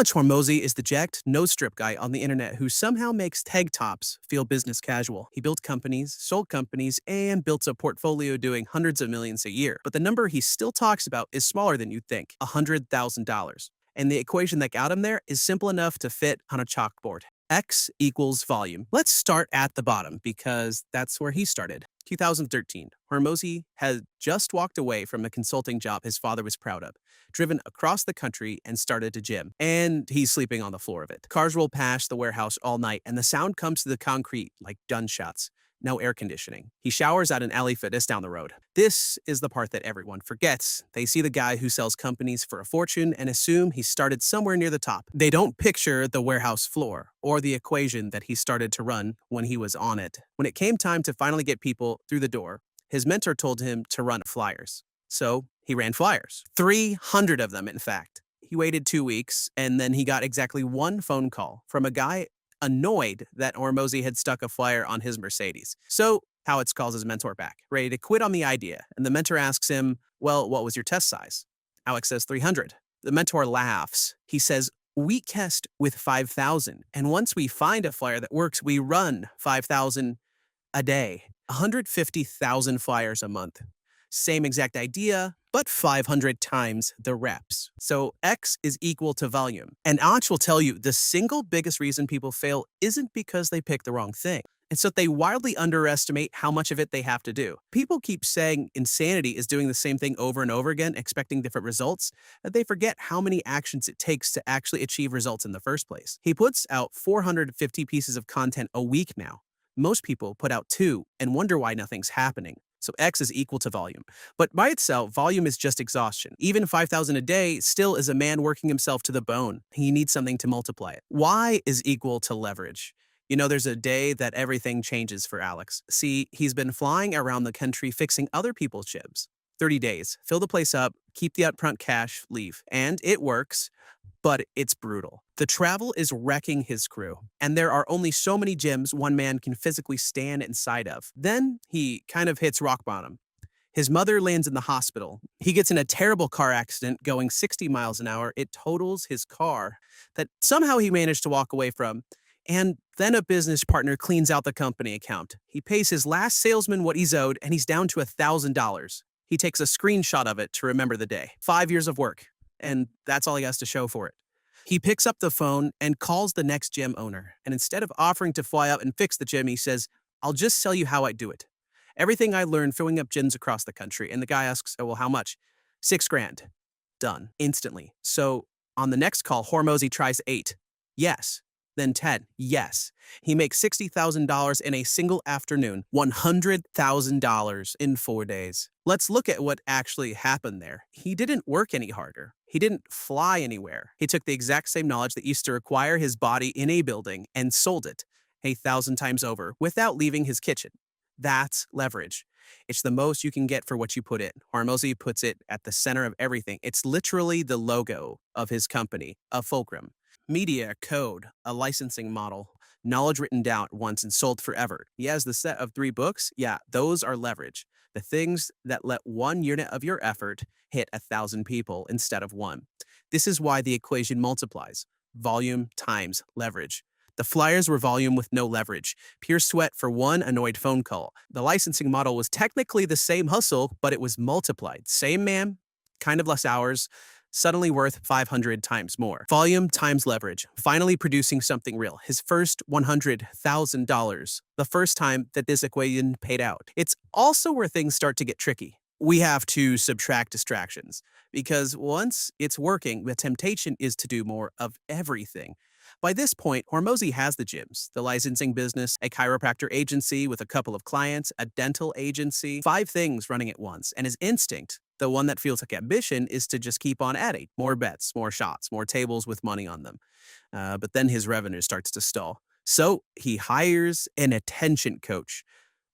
Alex Hormozi is the jacked, no-strip guy on the internet who somehow makes tank tops feel business casual. He built companies, sold companies, and built a portfolio doing hundreds of millions a year. But the number he still talks about is smaller than you'd think, $100,000. And the equation that got him there is simple enough to fit on a chalkboard. X equals volume. Let's start at the bottom because that's where he started. 2013, Hormozi had just walked away from a consulting job his father was proud of, driven across the country and started a gym. And he's sleeping on the floor of it. Cars roll past the warehouse all night and the sound comes to the concrete like gunshots. No air conditioning. He showers at an alley fitness down the road. This is the part that everyone forgets. They see the guy who sells companies for a fortune and assume he started somewhere near the top. They don't picture the warehouse floor or the equation that he started to run when he was on it. When it came time to finally get people through the door, his mentor told him to run flyers. So he ran flyers. 300 of them, in fact. He waited 2 weeks, and then he got exactly one phone call from a guy annoyed that Hormozi had stuck a flyer on his Mercedes. So Alex calls his mentor back, ready to quit on the idea, and the mentor asks him, well, what was your test size? Alex says 300. The mentor laughs. He says, we test with 5,000, and once we find a flyer that works, we run 5,000 a day. 150,000 flyers a month. Same exact idea, but 500 times the reps. So X is equal to volume. And Alex will tell you the single biggest reason people fail isn't because they pick the wrong thing. It's that they wildly underestimate how much of it they have to do. People keep saying insanity is doing the same thing over and over again, expecting different results, that they forget how many actions it takes to actually achieve results in the first place. He puts out 450 pieces of content a week now. Most people put out 2 and wonder why nothing's happening. So X is equal to volume. But by itself, volume is just exhaustion. Even 5,000 a day still is a man working himself to the bone. He needs something to multiply it. Y is equal to leverage. You know, there's a day that everything changes for Alex. See, he's been flying around the country fixing other people's gyms. 30 days, fill the place up, keep the upfront cash, leave. And it works, but it's brutal. The travel is wrecking his crew, and there are only so many gyms one man can physically stand inside of. Then he kind of hits rock bottom. His mother lands in the hospital. He gets in a terrible car accident going 60 miles an hour. It totals his car that somehow he managed to walk away from. And then a business partner cleans out the company account. He pays his last salesman what he's owed, and he's down to $1,000. He takes a screenshot of it to remember the day. 5 years of work, and that's all he has to show for it. He picks up the phone and calls the next gym owner. And instead of offering to fly out and fix the gym, he says, I'll just tell you how I do it. Everything I learned filling up gyms across the country. And the guy asks, oh, well, how much? $6,000. Done. Instantly. So on the next call, Hormozi tries 8. Yes. Then 10. Yes. He makes $60,000 in a single afternoon. $100,000 in 4 days. Let's look at what actually happened there. He didn't work any harder. He didn't fly anywhere. He took the exact same knowledge that used to require his body in a building and sold it 1,000 times over without leaving his kitchen. That's leverage. It's the most you can get for what you put in. Hormozi puts it at the center of everything. It's literally the logo of his company, a fulcrum. Media, code, a licensing model, knowledge written down once and sold forever. He has the set of 3 books. Yeah, those are leverage. The things that let 1 unit of your effort hit 1,000 people instead of 1. This is why the equation multiplies. Volume times leverage. The flyers were volume with no leverage. Pure sweat for 1 annoyed phone call. The licensing model was technically the same hustle, but it was multiplied. Same man, kind of less hours, suddenly worth 500 times more. Volume times leverage, finally producing something real. His first $100,000, the first time that this equation paid out. It's also where things start to get tricky. We have to subtract distractions because once it's working, the temptation is to do more of everything. By this point, Hormozi has the gyms, the licensing business, a chiropractor agency with a couple of clients, a dental agency, 5 things running at once, and his instinct, the one that feels like ambition, is to just keep on adding more bets, more shots, more tables with money on them. But then his revenue starts to stall. So he hires an attention coach.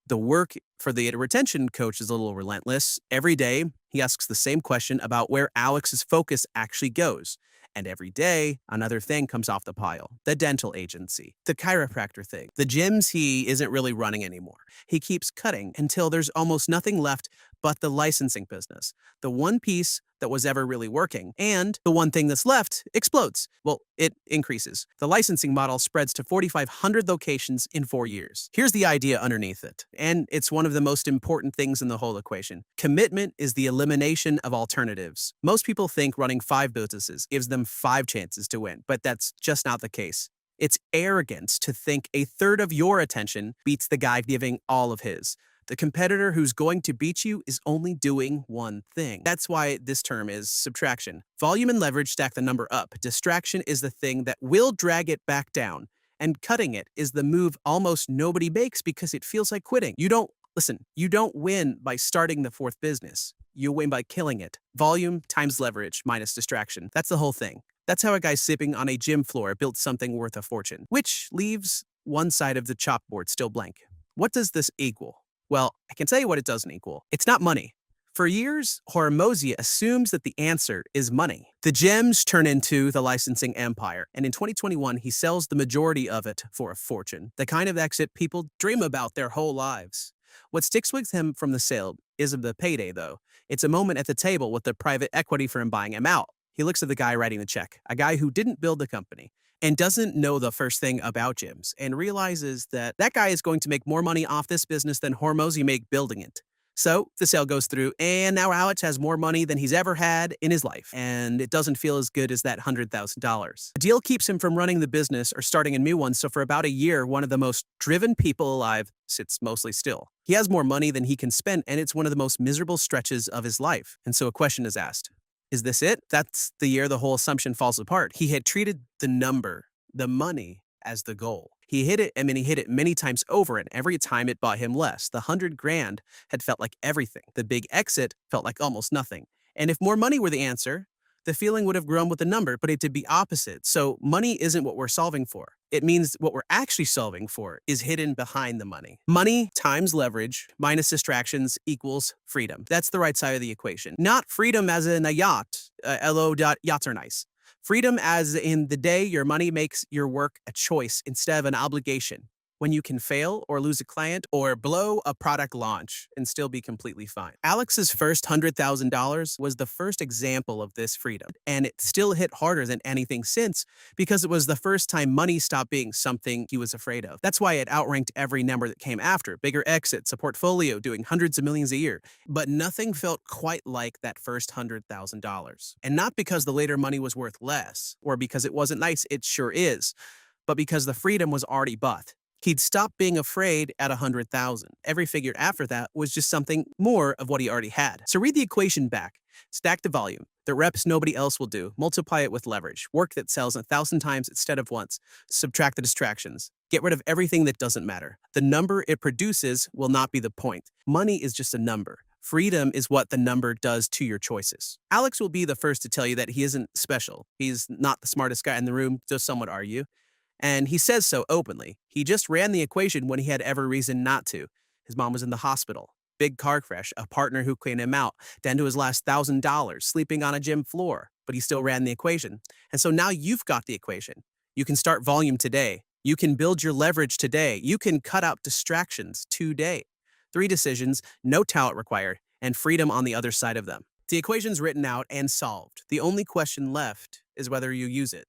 The work for the retention coach is a little relentless. Every day, he asks the same question about where Alex's focus actually goes. And every day, another thing comes off the pile. The dental agency, the chiropractor thing, the gyms he isn't really running anymore. He keeps cutting until there's almost nothing left but the licensing business, the one piece that was ever really working, and the one thing that's left explodes. Well, it increases. The licensing model spreads to 4,500 locations in 4 years. Here's the idea underneath it, and it's one of the most important things in the whole equation. Commitment is the elimination of alternatives. Most people think running 5 businesses gives them 5 chances to win, but that's just not the case. It's arrogance to think a third of your attention beats the guy giving all of his. The competitor who's going to beat you is only doing one thing. That's why this term is subtraction. Volume and leverage stack the number up. Distraction is the thing that will drag it back down. And cutting it is the move almost nobody makes because it feels like quitting. You don't win by starting the 4th business. You win by killing it. Volume times leverage minus distraction. That's the whole thing. That's how a guy sipping on a gym floor built something worth a fortune, which leaves one side of the chalkboard still blank. What does this equal? Well, I can tell you what it doesn't equal. It's not money. For years, Hormozi assumes that the answer is money. The gems turn into the licensing empire, and in 2021, he sells the majority of it for a fortune, the kind of exit people dream about their whole lives. What sticks with him from the sale isn't the payday, though. It's a moment at the table with the private equity firm buying him out. He looks at the guy writing the check, a guy who didn't build the company and doesn't know the first thing about gyms, and realizes that that guy is going to make more money off this business than Hormozi made building it. So the sale goes through, and now Alex has more money than he's ever had in his life, and it doesn't feel as good as that $100,000. The deal keeps him from running the business or starting a new one, so for about a year, one of the most driven people alive sits mostly still. He has more money than he can spend, and it's one of the most miserable stretches of his life. And so a question is asked. Is this it? That's the year the whole assumption falls apart. He had treated the number, the money, as the goal. He hit it, he hit it many times over, and every time it bought him less. The 100 grand had felt like everything. The big exit felt like almost nothing. And if more money were the answer, the feeling would have grown with the number, but it did be opposite. So money isn't what we're solving for. It means what we're actually solving for is hidden behind the money. Money times leverage minus distractions equals freedom. That's the right side of the equation. Not freedom as in a yacht. Yachts are nice. Freedom as in the day your money makes your work a choice instead of an obligation. When you can fail or lose a client or blow a product launch and still be completely fine. Alex's first $100,000 was the first example of this freedom, and it still hit harder than anything since because it was the first time money stopped being something he was afraid of. That's why it outranked every number that came after. Bigger exits, a portfolio doing hundreds of millions a year. But nothing felt quite like that first $100,000. And not because the later money was worth less or because it wasn't nice, it sure is, but because the freedom was already bought. He'd stopped being afraid at 100,000. Every figure after that was just something more of what he already had. So read the equation back. Stack the volume, the reps nobody else will do. Multiply it with leverage, work that sells 1,000 times instead of once. Subtract the distractions. Get rid of everything that doesn't matter. The number it produces will not be the point. Money is just a number. Freedom is what the number does to your choices. Alex will be the first to tell you that he isn't special. He's not the smartest guy in the room, though some would argue. And he says so openly. He just ran the equation when he had every reason not to. His mom was in the hospital, big car crash, a partner who cleaned him out, down to his last $1,000, sleeping on a gym floor. But he still ran the equation. And so now you've got the equation. You can start volume today. You can build your leverage today. You can cut out distractions today. 3 decisions, no talent required, and freedom on the other side of them. The equation's written out and solved. The only question left is whether you use it.